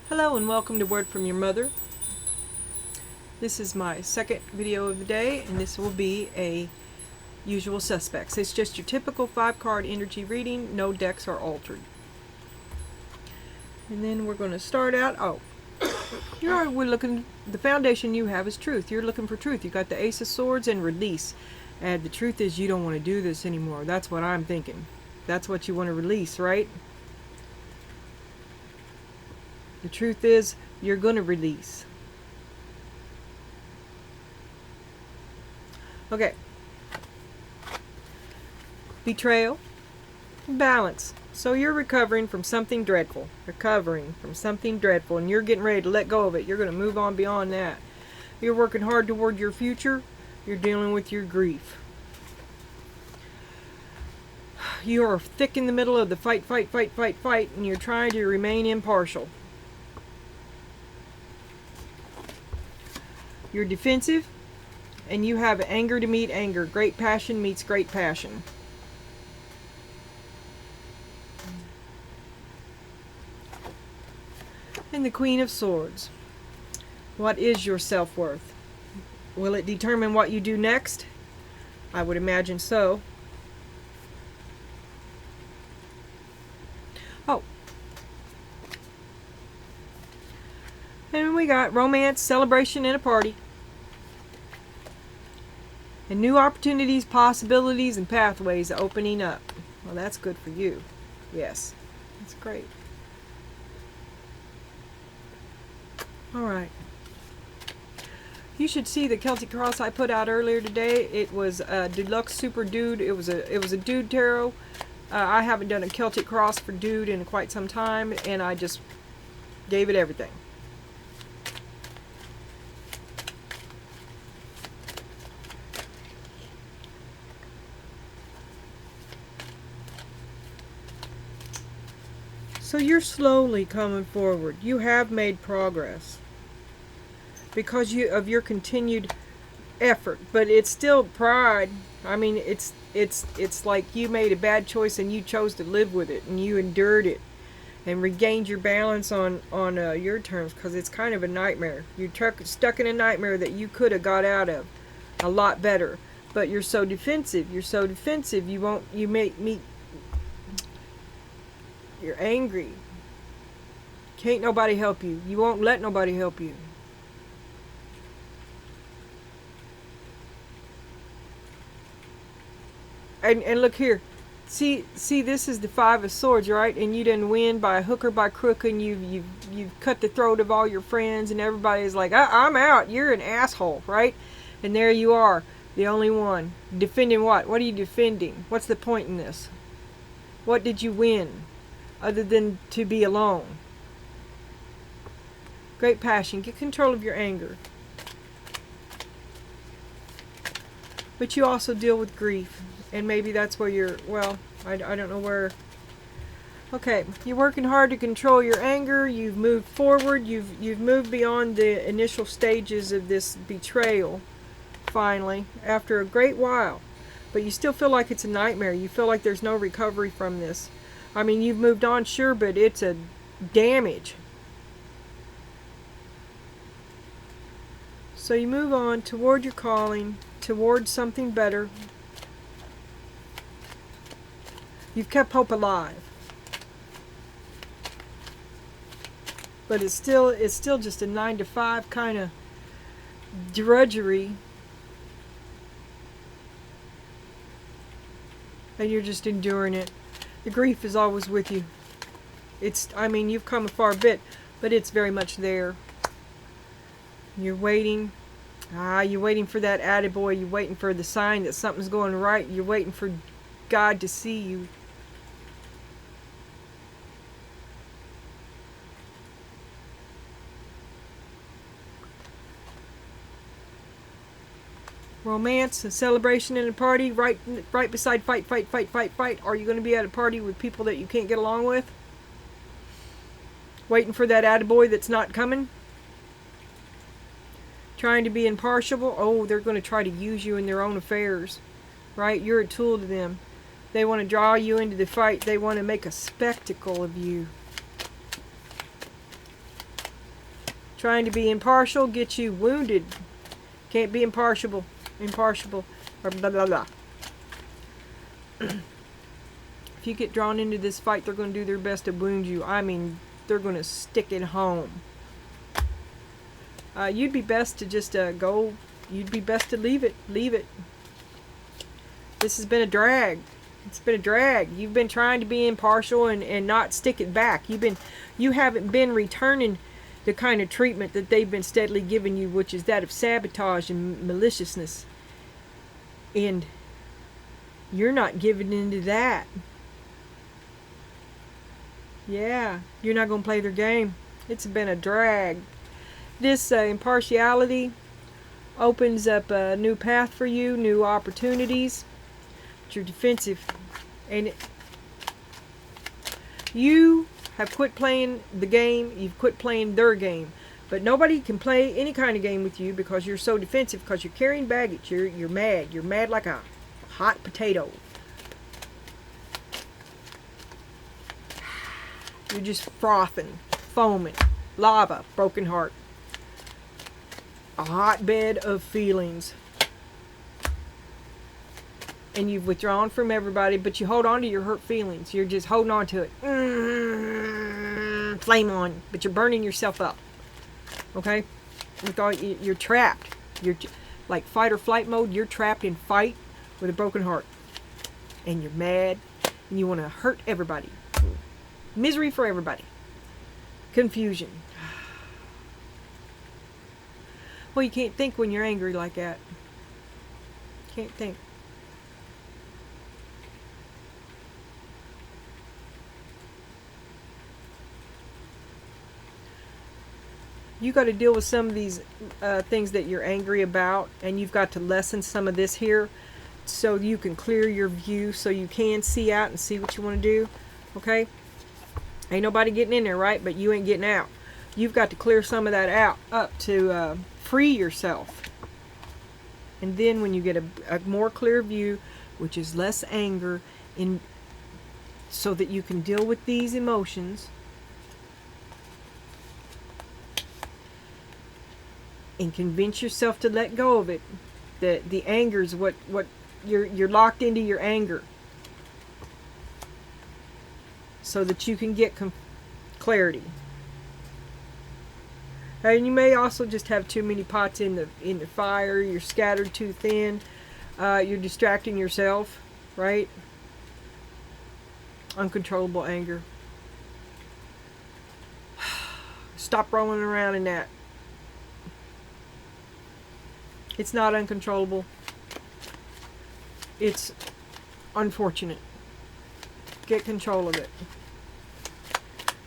Hello and welcome to Word from Your Mother. This is my second video of the day, and this will be a usual suspects. It's just your typical 5-card energy reading. No decks are altered. And then we're going to start out. We're looking. The foundation you have is truth. You're looking for truth. You got the Ace of Swords and release. And the truth is, you don't want to do this anymore. That's what I'm thinking. That's what you want to release, right? The truth is, you're going to release. Okay. Betrayal. Balance. So you're recovering from something dreadful. And you're getting ready to let go of it. You're going to move on beyond that. You're working hard toward your future. You're dealing with your grief. You are thick in the middle of the fight, and you're trying to remain impartial. You're defensive, and you have anger to meet anger. Great passion meets great passion. And the Queen of Swords. What is your self-worth? Will it determine what you do next? I would imagine so. Oh. And we got romance, celebration, and a party. And new opportunities, possibilities, and pathways opening up. Well, that's good for you. Yes, that's great. Alright. You should see the Celtic Cross I put out earlier today. It was a deluxe super dude. It was a dude tarot. I haven't done a Celtic Cross for dude in quite some time, and I just gave it everything. So you're slowly coming forward. You have made progress because of your continued effort, but it's still pride. I mean, it's like you made a bad choice and you chose to live with it, and you endured it and regained your balance on your terms, because it's kind of a nightmare. You're stuck in a nightmare that you could have got out of a lot better, but you're so defensive. You're angry. Can't nobody help you. You won't let nobody help you. And look here. See, this is the 5 of Swords, right? And you didn't win by hook or by crook, and you've cut the throat of all your friends, and everybody's like, I'm out. You're an asshole, right? And there you are, the only one. Defending what? What are you defending? What's the point in this? What did you win? Other than to be alone. Great passion. Get control of your anger. But you also deal with grief. And maybe that's where you're, well, I don't know where. Okay, you're working hard to control your anger. You've moved forward. You've moved beyond the initial stages of this betrayal, finally, after a great while. But you still feel like it's a nightmare. You feel like there's no recovery from this. I mean, you've moved on, sure, but it's a damage. So you move on toward your calling, toward something better. You've kept hope alive. But it's still just a 9-to-5 kind of drudgery. And you're just enduring it. The grief is always with you. I mean, you've come a far bit, but it's very much there. You're waiting. You're waiting for that attaboy. You're waiting for the sign that something's going right. You're waiting for God to see you. Romance, a celebration, and a party, right beside fight. Are you going to be at a party with people that you can't get along with? Waiting for that attaboy that's not coming? Trying to be impartial? Oh, they're going to try to use you in their own affairs, right? You're a tool to them. They want to draw you into the fight. They want to make a spectacle of you. Trying to be impartial gets you wounded. Can't be impartial, or blah, blah, blah. If you get drawn into this fight, they're going to do their best to wound you. I mean, they're going to stick it home. You'd be best to just go. You'd be best to leave it. Leave it. This has been a drag. It's been a drag. You've been trying to be impartial and not stick it back. You haven't been returning the kind of treatment that they've been steadily giving you, which is that of sabotage and maliciousness. And you're not giving into that. Yeah, you're not going to play their game. It's been a drag. This impartiality opens up a new path for you, new opportunities. But you're defensive. And you have quit playing the game. You've quit playing their game. But nobody can play any kind of game with you because you're so defensive, because you're carrying baggage. You're mad. You're mad like a hot potato. You're just frothing, foaming, lava, broken heart. A hotbed of feelings. And you've withdrawn from everybody, but you hold on to your hurt feelings. You're just holding on to it. Flame on, but you're burning yourself up. Okay? You're trapped. You're like fight or flight mode. You're trapped in fight with a broken heart. And you're mad. And you want to hurt everybody. Misery for everybody. Confusion. Well, you can't think when you're angry like that. Can't think. You got to deal with some of these things that you're angry about, and you've got to lessen some of this here so you can clear your view, so you can see out and see what you want to do. Okay? Ain't nobody getting in there, right? But you ain't getting out. You've got to clear some of that out up to free yourself. And then when you get a more clear view, which is less anger, so that you can deal with these emotions and convince yourself to let go of it. The anger is what you're locked into your anger, so that you can get clarity. And you may also just have too many pots in the fire. You're scattered too thin. You're distracting yourself, right? Uncontrollable anger. Stop rolling around in that. It's not uncontrollable. It's unfortunate. Get control of it.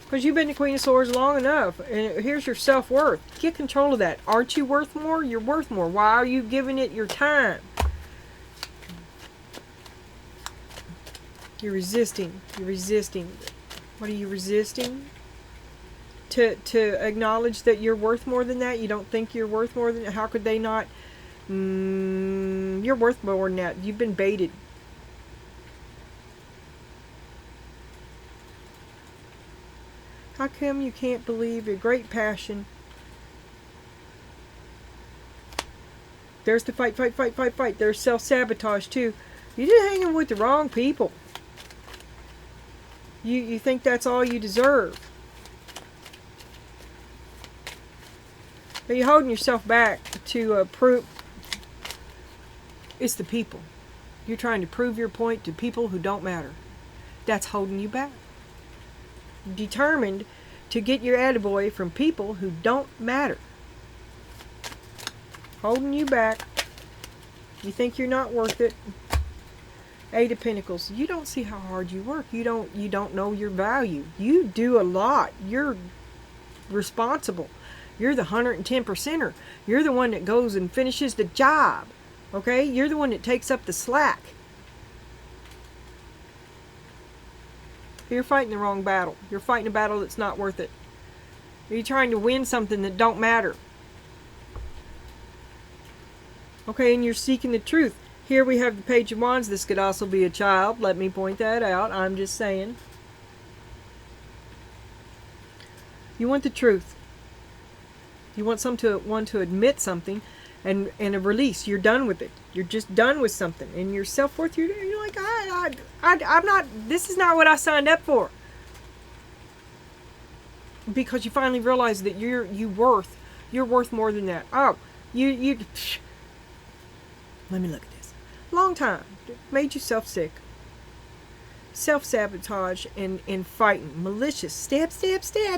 Because you've been the Queen of Swords long enough. And here's your self-worth. Get control of that. Aren't you worth more? You're worth more. Why are you giving it your time? You're resisting. You're resisting. What are you resisting? To acknowledge that you're worth more than that? You don't think you're worth more than that? How could they not? You're worth more than that. You've been baited. How come you can't believe your great passion? There's the fight. There's self-sabotage too. You're just hanging with the wrong people. You think that's all you deserve. But you're holding yourself back to prove. It's the people. You're trying to prove your point to people who don't matter. That's holding you back. Determined to get your attaboy from people who don't matter. Holding you back. You think you're not worth it. Eight of Pentacles. You don't see how hard you work. You don't know your value. You do a lot. You're responsible. You're the 110%er. You're the one that goes and finishes the job. Okay? You're the one that takes up the slack. You're fighting the wrong battle. You're fighting a battle that's not worth it. You're trying to win something that don't matter. Okay, and you're seeking the truth. Here we have the Page of Wands. This could also be a child. Let me point that out. I'm just saying. You want the truth. You want one to admit something, and a release. You're done with it. You're just done with something, and your self-worth. You're like, I'm not. This is not what I signed up for. Because you finally realize that you're worth more than that. Oh, you. Let me look at this. Long time made yourself sick. Self-sabotage and fighting, malicious, stab,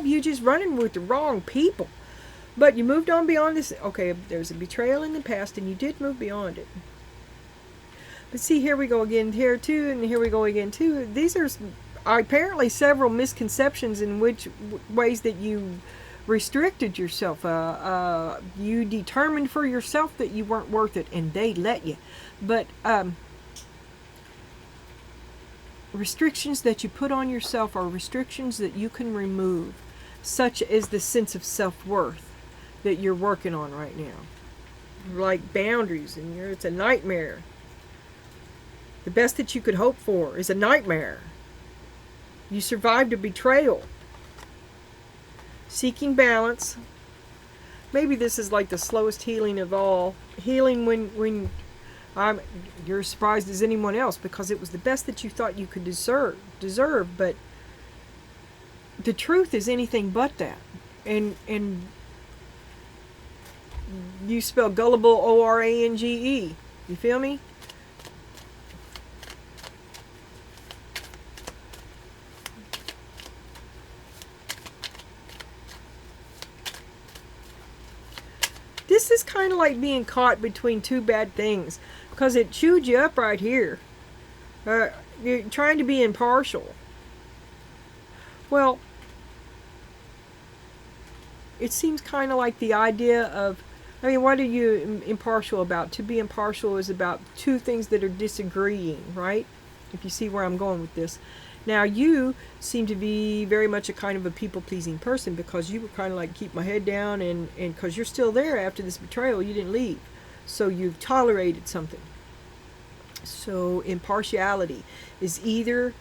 you just running with the wrong people. But you moved on beyond this. Okay, there's a betrayal in the past, and you did move beyond it. But see, here we go again here too, and here we go again too. These are apparently several misconceptions in which ways that you restricted yourself. You determined for yourself that you weren't worth it, and they let you. But restrictions that you put on yourself are restrictions that you can remove, such as the sense of self-worth that you're working on right now. Like boundaries, and it's a nightmare. The best that you could hope for is a nightmare. You survived a betrayal. Seeking balance. Maybe this is like the slowest healing of all. Healing when you're as surprised as anyone else, because it was the best that you thought you could deserve, but the truth is anything but that. And you spell gullible O-R-A-N-G-E. You feel me? This is kind of like being caught between two bad things, because it chewed you up right here. You're trying to be impartial. Well, it seems kind of like the idea of, I mean, what are you impartial about? To be impartial is about two things that are disagreeing, right? If you see where I'm going with this. Now, you seem to be very much a kind of a people-pleasing person, because you were kind of like, keep my head down, and because you're still there after this betrayal, you didn't leave. So you've tolerated something. So impartiality is either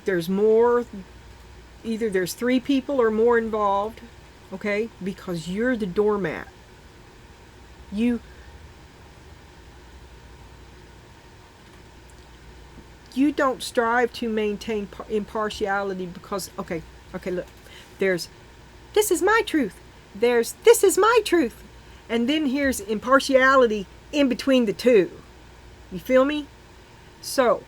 there's more, either there's three people or more involved, okay? Because you're the doormat. You don't strive to maintain impartiality because, okay, look, there's, this is my truth. There's, this is my truth. And then here's impartiality in between the two. You feel me? So,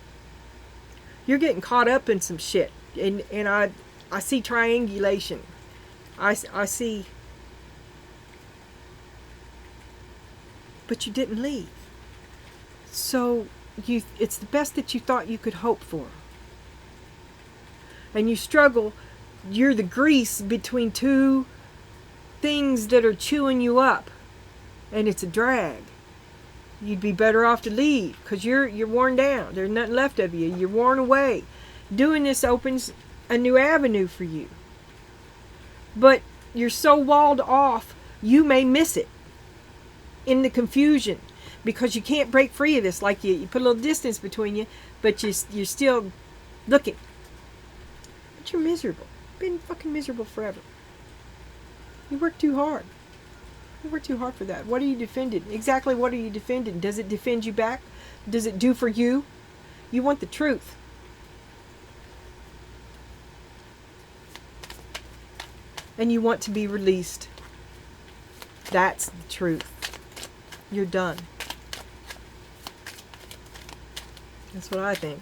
you're getting caught up in some shit. And I see triangulation. I see, but you didn't leave. So, it's the best that you thought you could hope for. And you struggle, you're the grease between two things that are chewing you up, and it's a drag. You'd be better off to leave, because you're worn down. There's nothing left of you. You're worn away. Doing this opens a new avenue for you. But you're so walled off, you may miss it in the confusion. Because you can't break free of this. Like you put a little distance between you, but you're still looking. But you're miserable. Been fucking miserable forever. You work too hard. You work too hard for that. What are you defending? Exactly what are you defending? Does it defend you back? Does it do for you? You want the truth. And you want to be released. That's the truth. You're done. That's what I think.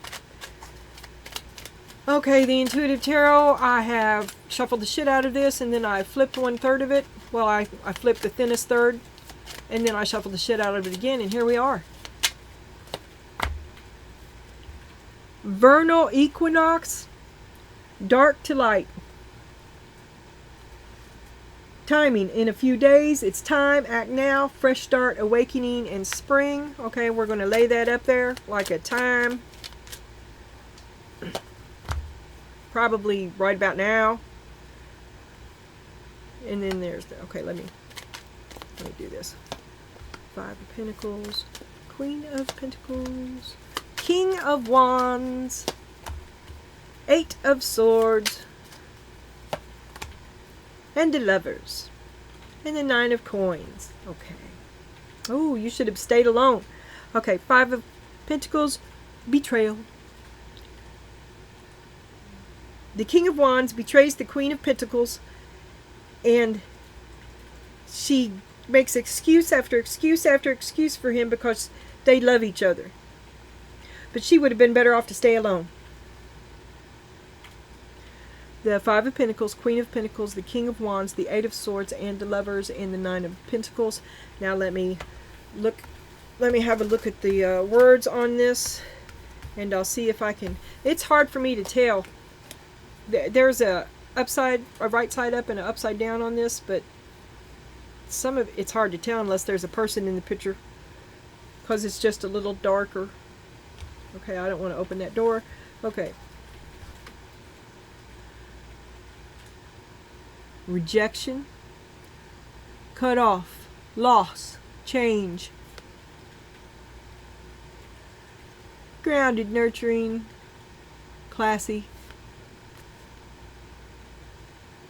Okay, the Intuitive Tarot, I have shuffled the shit out of this, and then I flipped 1/3 of it. Well, I flipped the thinnest third, and then I shuffled the shit out of it again, and here we are. Vernal equinox, dark to light. Timing, in a few days, it's time, act now, fresh start, awakening, and spring. Okay, we're going to lay that up there like a time. Probably right about now. And then there's the, okay, let me do this. 5 of Pentacles, Queen of Pentacles, King of Wands, 8 of Swords, and the Lovers. And the 9 of coins. Okay. Oh, you should have stayed alone. Okay, 5 of pentacles, betrayal. The King of Wands betrays the Queen of Pentacles, and she makes excuse after excuse after excuse for him because they love each other. But she would have been better off to stay alone. The 5 of Pentacles, Queen of Pentacles, the King of Wands, the 8 of Swords, and the Lovers, and the 9 of Pentacles. Now let me have a look at the words on this, and I'll see if I can. It's hard for me to tell. There's a right side up and an upside down on this, but some of it's hard to tell unless there's a person in the picture, because it's just a little darker. Okay, I don't want to open that door. Okay. Rejection, cut off, loss, change, grounded, nurturing, classy.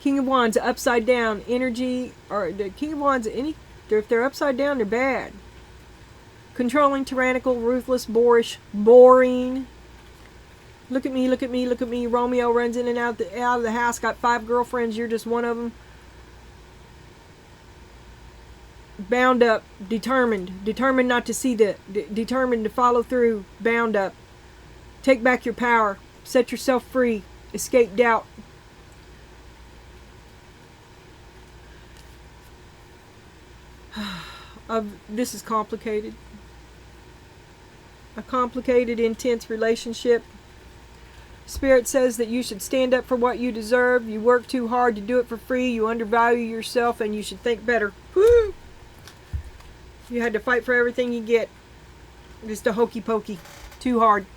King of Wands upside down, energy, or the King of Wands, if they're upside down, they're bad. Controlling, tyrannical, ruthless, boorish, boring. Look at me, look at me, look at me. Romeo runs in and out of the house, got 5 girlfriends, you're just one of them. Bound up, determined not to see determined to follow through, bound up. Take back your power, set yourself free, escape doubt. This is complicated. A complicated, intense relationship. Spirit says that you should stand up for what you deserve. You work too hard to do it for free. You undervalue yourself, and you should think better. Woo! You had to fight for everything you get. Just a hokey pokey. Too hard.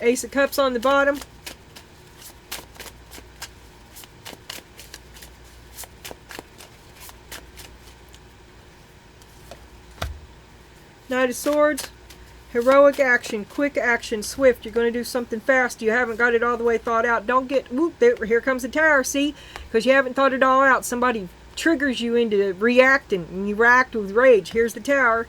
Ace of Cups on the bottom. Knight of Swords. Heroic action, quick action, swift. You're going to do something fast. You haven't got it all the way thought out. Don't get, whoop, here comes the tower, see? Because you haven't thought it all out. Somebody triggers you into reacting, and you react with rage. Here's the tower.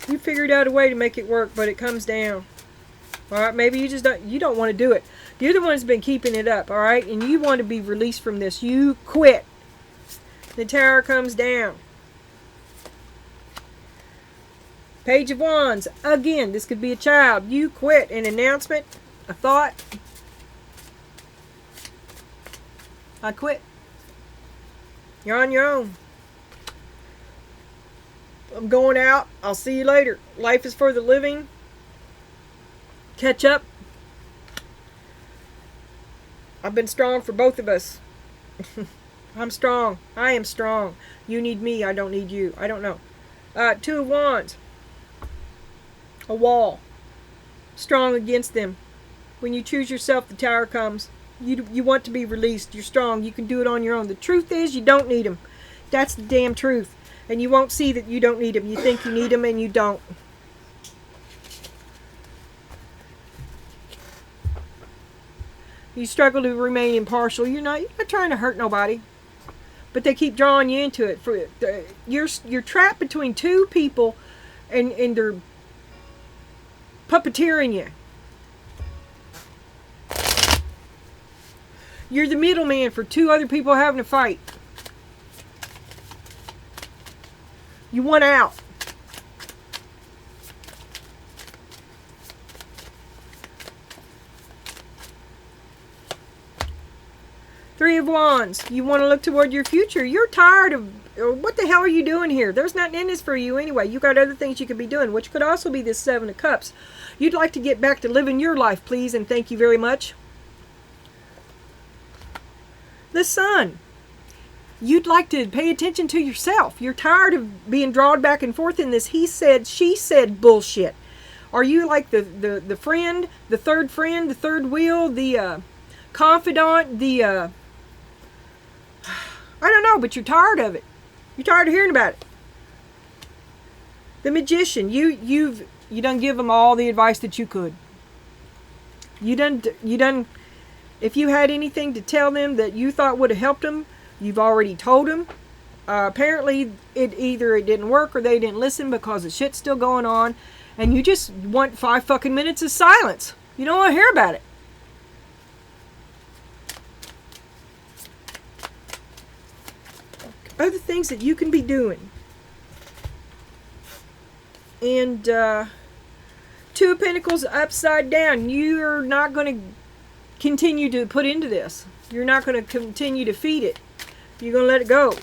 You figured out a way to make it work, but it comes down. Alright, maybe you don't want to do it. You're the one who's been keeping it up, alright? And you want to be released from this. You quit. The tower comes down. Page of Wands. Again, this could be a child. You quit. An announcement. A thought. I quit. You're on your own. I'm going out. I'll see you later. Life is for the living. Catch up. I've been strong for both of us. I'm strong. I am strong. You need me. I don't need you. I don't know. 2 of Wands. A wall. Strong against them. When you choose yourself, the tower comes. You want to be released. You're strong. You can do it on your own. The truth is you don't need them. That's the damn truth. And you won't see that you don't need them. You think you need them and you don't. You struggle to remain impartial. You're not trying to hurt nobody, but they keep drawing you into it. You're trapped between 2 people, and they're puppeteering you. You're the middleman for 2 other people having a fight. You want out. Three of Wands. You want to look toward your future. You're tired of, what the hell are you doing here? There's nothing in this for you anyway. You got other things you could be doing, which could also be this 7 of Cups. You'd like to get back to living your life, please, and thank you very much. The Sun. You'd like to pay attention to yourself. You're tired of being drawn back and forth in this he said, she said bullshit. Are you like the friend, the third wheel, the confidant, I don't know, but you're tired of it. You're tired of hearing about it. The magician, you done give them all the advice that you could. You done. If you had anything to tell them that you thought would have helped them, you've already told them. Apparently, it didn't work or they didn't listen because the shit's still going on, and you just want 5 fucking minutes of silence. You don't want to hear about it. Other things that you can be doing. And 2 of Pentacles upside down. You're not going to continue to put into this. You're not going to continue to feed it. You're going to let it go.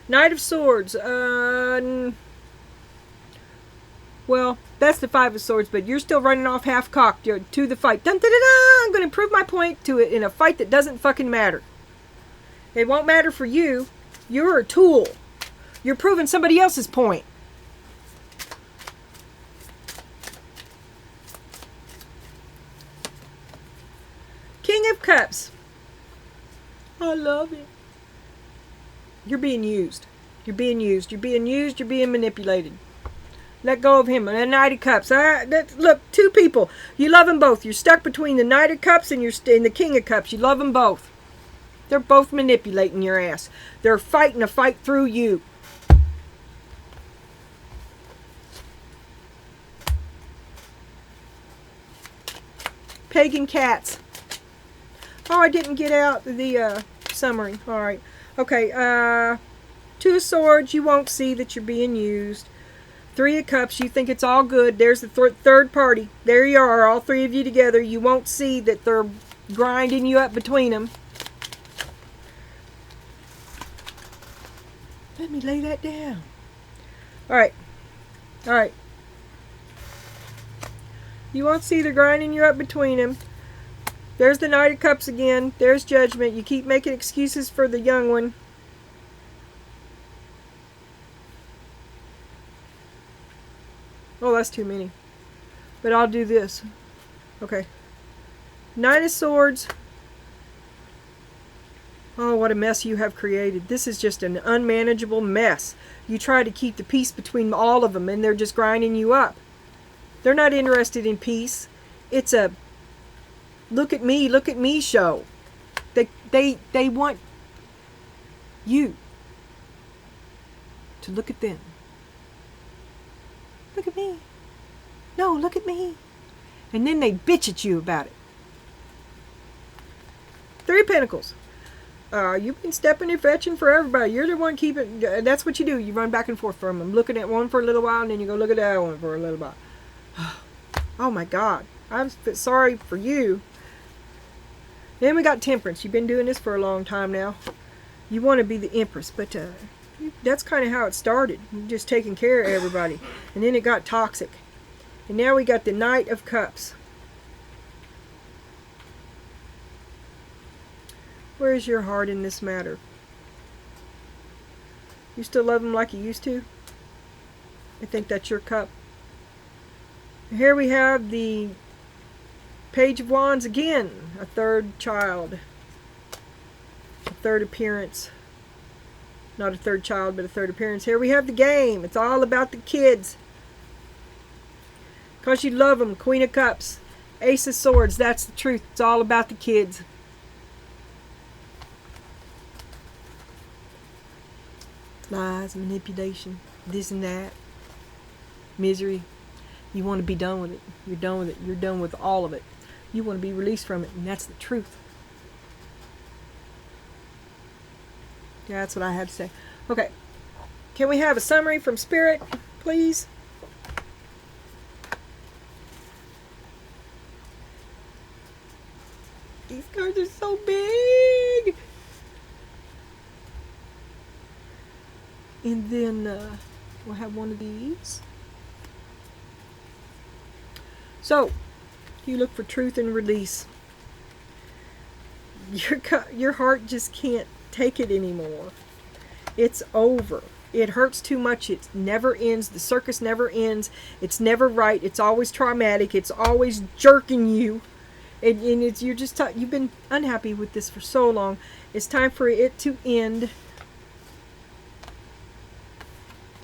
Knight of Swords. Well, that's the 5 of Swords, but you're still running off half-cocked to the fight. Dun, dun, dun, dun. I'm going to prove my point to it in a fight that doesn't fucking matter. It won't matter for you. You're a tool. You're proving somebody else's point. King of Cups. I love it. You're being used. You're being used. You're being used. You're being manipulated. Let go of him. And the Knight of Cups. Look, 2 people. You love them both. You're stuck between the Knight of Cups and the King of Cups. You love them both. They're both manipulating your ass. They're fighting a fight through you. Pagan Cats. Oh, I didn't get out the summary. All right. Okay. 2 of Swords. You won't see that you're being used. 3 of Cups. You think it's all good. There's the third party. There you are, all 3 of you together. You won't see that they're grinding you up between them. Let me lay that down. All right. All right. You won't see they're grinding you up between them. There's the Knight of Cups again. There's Judgment. You keep making excuses for the young one. Oh, that's too many. But I'll do this. Okay. Knight of Swords. Oh, what a mess you have created. This is just an unmanageable mess. You try to keep the peace between all of them, and they're just grinding you up. They're not interested in peace. It's a look at me show. They want you to look at them. Look at me. No, look at me. And then they bitch at you about it. 3 of Pentacles. You've been stepping and fetching for everybody. You're the one keeping... that's what you do. You run back and forth from them. Looking at one for a little while, and then you go look at the other one for a little while. Oh my God. I'm sorry for you. Then we got Temperance. You've been doing this for a long time now. You want to be the Empress, but that's kind of how it started. You're just taking care of everybody. And then it got toxic. And now we got the Knight of Cups. Where's your heart in this matter? You still love him like you used to? I think that's your cup. Here we have the Page of Wands again. A 3rd child. A 3rd appearance. Not a 3rd child, but a 3rd appearance. Here we have the game. It's all about the kids. Because you love them. Queen of Cups. Ace of Swords. That's the truth. It's all about the kids. Lies, manipulation, this and that. Misery. You want to be done with it. You're done with it. You're done with all of it. You want to be released from it, and that's the truth. Yeah, that's what I had to say. Okay. Can we have a summary from Spirit, please? These cards are so big. And then we'll have one of these. So, you look for truth and release. Your heart just can't take it anymore. It's over. It hurts too much. It never ends. The circus never ends. It's never right. It's always traumatic. It's always jerking you. And it's you're just you've been unhappy with this for so long. It's time for it to end.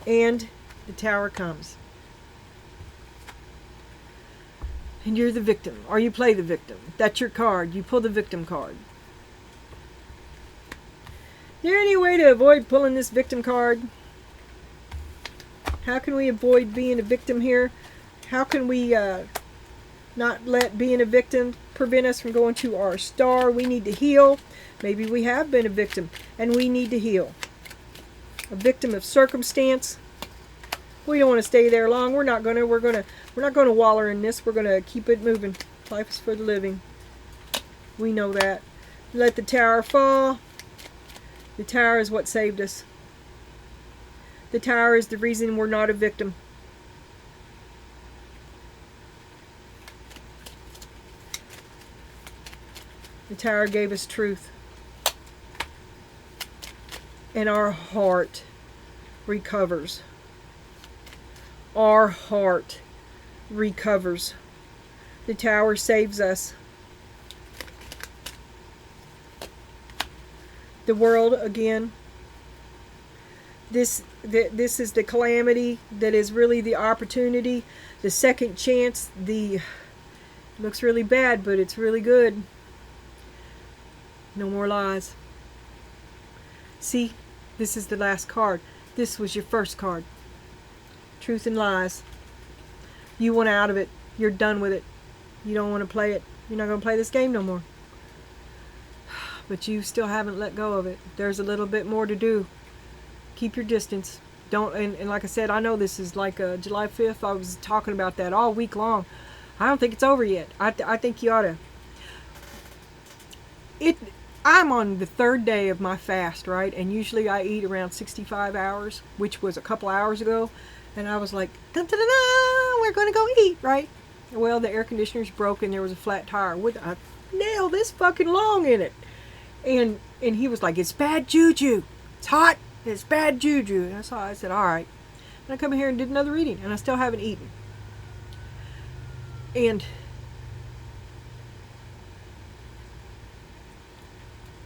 And the Tower comes. And you're the victim, or you play the victim. That's your card. You pull the victim card. Is there any way to avoid pulling this victim card? How can we avoid being a victim here? How can we not let being a victim prevent us from going to our star? We need to heal. Maybe we have been a victim and we need to heal. A victim of circumstance. We don't want to stay there long. We're not gonna waller in this. We're gonna keep it moving. Life is for the living. We know that. Let the tower fall. The tower is what saved us. The tower is the reason we're not a victim. The tower gave us truth. And our heart recovers. Our heart recovers. The tower saves us. The world again. This is the calamity that is really the opportunity, the second chance. It looks really bad, but it's really good. No more lies. See, this is the last card. This was your first card. Truth and lies. You want out of it. You're done with it. You don't want to play it. You're not going to play this game no more. But you still haven't let go of it. There's a little bit more to do. Keep your distance. Don't, and like I said, I know this is like July 5th. I was talking about that all week long. I don't think it's over yet. I think you ought to. I'm on the third day of my fast, right? And usually I eat around 65 hours, which was a couple hours ago. And I was like, dun, dun, dun, dun, we're going to go eat, right? Well, the air conditioner's broken. There was a flat tire. I nailed this fucking long in it. And he was like, it's bad juju. It's hot. It's bad juju. And I said, all right. And I come in here and did another reading. And I still haven't eaten. And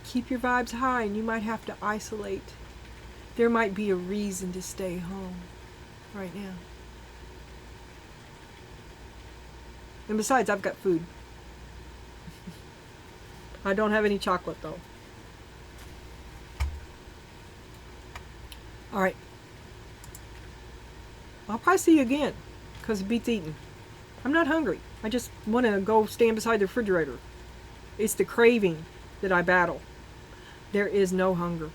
keep your vibes high, and you might have to isolate. There might be a reason to stay home right now. And besides, I've got food. I don't have any chocolate though. Alright. I'll probably see you again, because it beats eating. I'm not hungry. I just want to go stand beside the refrigerator. It's the craving that I battle. There is no hunger.